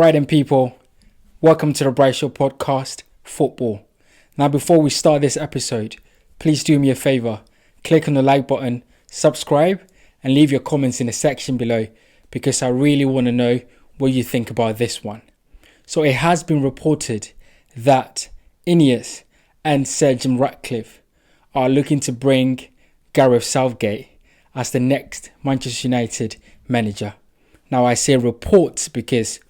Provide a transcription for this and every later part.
right then, people. Welcome to the Bright Show podcast, Football. Now, before we start this episode, please do me a favor. Click on the like button, subscribe, and leave your comments in the section below because I really want to know what you think about this one. So it has been reported that INEOS and Sir Jim Ratcliffe are looking to bring Gareth Southgate as the next Manchester United manager. Now, I say reports because,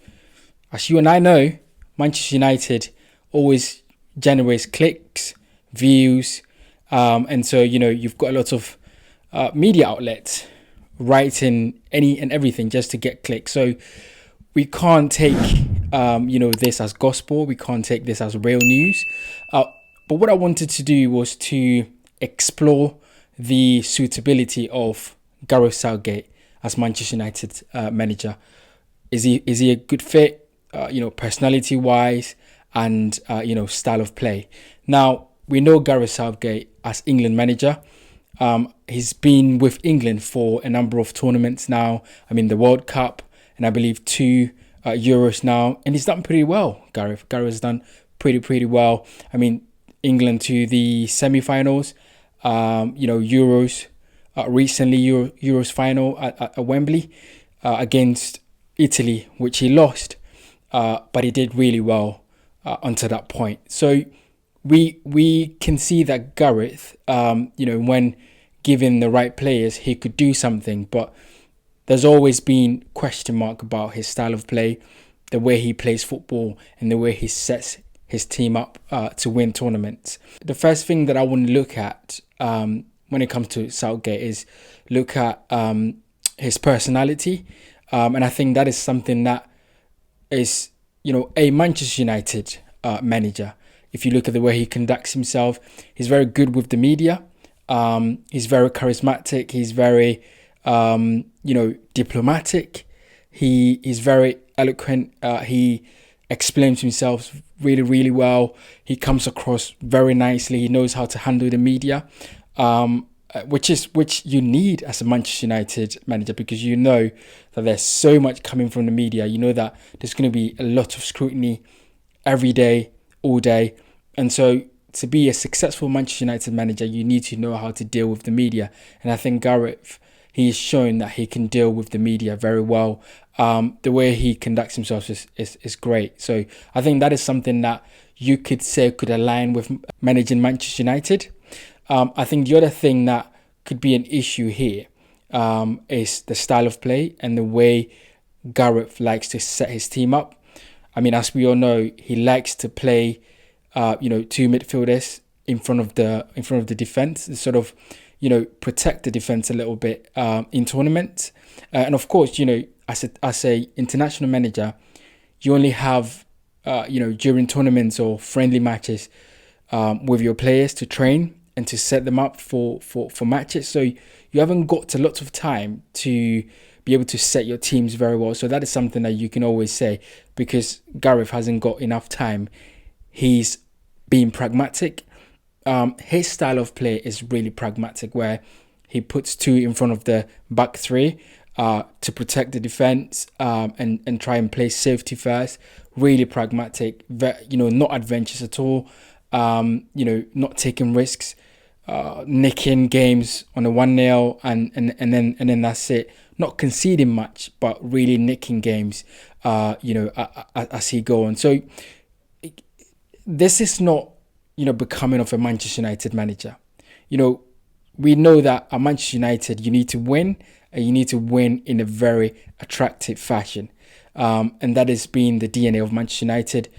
as you and I know, Manchester United always generates clicks, views, and so, you've got a lot of media outlets writing any and everything just to get clicks. So we can't take, this as gospel. We can't take this as real news. But what I wanted to do was to explore the suitability of Gareth Southgate as Manchester United manager. Is he a good fit, personality wise and, style of play? Now, we know Gareth Southgate as England manager. He's been with England for a number of tournaments now. The World Cup and I believe 2 Euros now. And he's done pretty well, Gareth. Gareth's done pretty well. England to the semi-finals, Euros. Recently Euros final at Wembley against Italy, which he lost, but he did really well until that point. So we can see that Gareth, when given the right players, he could do something, but there's always been question mark about his style of play, the way he plays football and the way he sets his team up to win tournaments. The first thing that I want to look at when it comes to Southgate is look at his personality. And I think that is something that is, a Manchester United manager. If you look at the way he conducts himself, he's very good with the media. He's very charismatic. He's very, diplomatic. He is very eloquent. He explains himself really well. He comes across very nicely. He knows how to handle the media. Which you need as a Manchester United manager, because you know that there's so much coming from the media. You know that there's going to be a lot of scrutiny every day, all day. And so to be a successful Manchester United manager, you need to know how to deal with the media. And I think Gareth, he's shown that he can deal with the media very well. The way he conducts himself is great. So I think that is something that you could say could align with managing Manchester United. I think the other thing that could be an issue here is the style of play and the way Gareth likes to set his team up. As we all know, he likes to play, 2 midfielders in front of the defense, to sort of, protect the defense a little bit in tournaments. And of course, as a international manager, you only have, during tournaments or friendly matches with your players to train and to set them up for matches. So you haven't got a lot of time to be able to set your teams very well. So that is something that you can always say, because Gareth hasn't got enough time. He's being pragmatic. His style of play is really pragmatic, where he puts 2 in front of the back 3 to protect the defense and try and play safety first. Really pragmatic, not adventurous at all. Not taking risks, nicking games on a 1-0 and then that's it. Not conceding much, but really nicking games, as he go on. So this is not, becoming of a Manchester United manager. We know that at Manchester United, you need to win, and you need to win in a very attractive fashion. And that has been the DNA of Manchester United,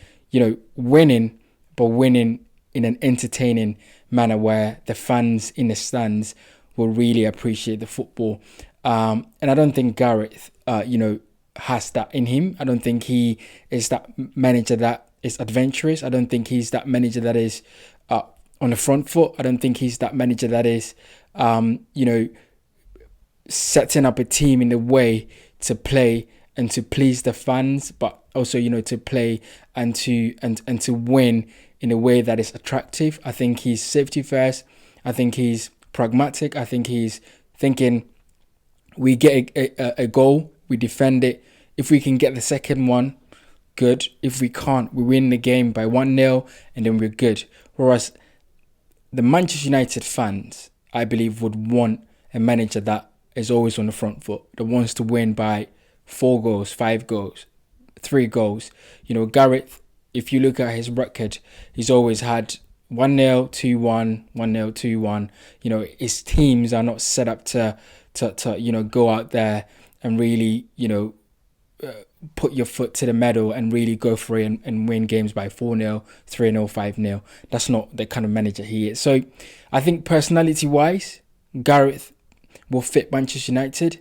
winning, but winning in an entertaining manner where the fans in the stands will really appreciate the football. And I don't think Gareth, has that in him. I don't think he is that manager that is adventurous. I don't think he's that manager that is on the front foot. I don't think he's that manager that is, setting up a team in a way to play and to please the fans, but also, to play and to win in a way that is attractive. I think he's safety first. I think he's pragmatic. I think he's thinking, we get a goal, we defend it. If we can get the second one, good. If we can't, we win the game by 1-0 and then we're good. Whereas the Manchester United fans, I believe, would want a manager that is always on the front foot, that wants to win by 4 goals, 5 goals, 3 goals. Gareth, if you look at his record, he's always had 1-0, 2-1, 1-0, 2-1. His teams are not set up to go out there and really, put your foot to the metal and really go for it and win games by 4-0, 3-0, 5-0. That's not the kind of manager he is. So I think personality-wise, Gareth will fit Manchester United.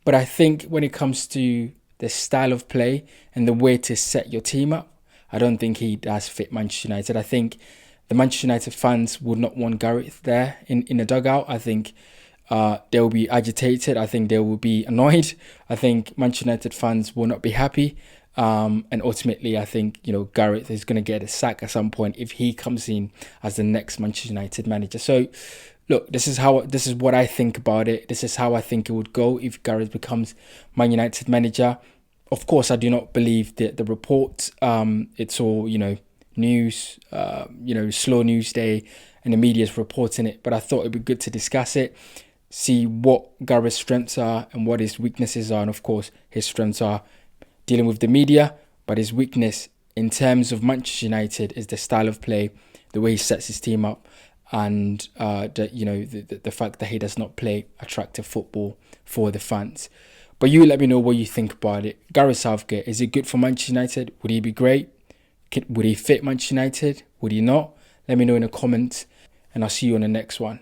But I think when it comes to the style of play and the way to set your team up, I don't think he does fit Manchester United. I think the Manchester United fans would not want Gareth there in the dugout. I think they will be agitated. I think they will be annoyed. I think Manchester United fans will not be happy. And ultimately, I think, Gareth is going to get a sack at some point if he comes in as the next Manchester United manager. So, look, this is what I think about it. This is how I think it would go if Gareth becomes Man United manager. Of course, I do not believe the report. It's all, news, slow news day, and the media's reporting it. But I thought it'd be good to discuss it, see what Gareth's strengths are and what his weaknesses are. And of course, his strengths are dealing with the media, but his weakness in terms of Manchester United is the style of play, the way he sets his team up, and the fact that he does not play attractive football for the fans. But you let me know what you think about it. Gareth Southgate, is it good for Manchester United? Would he be great? Would he fit Manchester United? Would he not? Let me know in the comments, and I'll see you on the next one.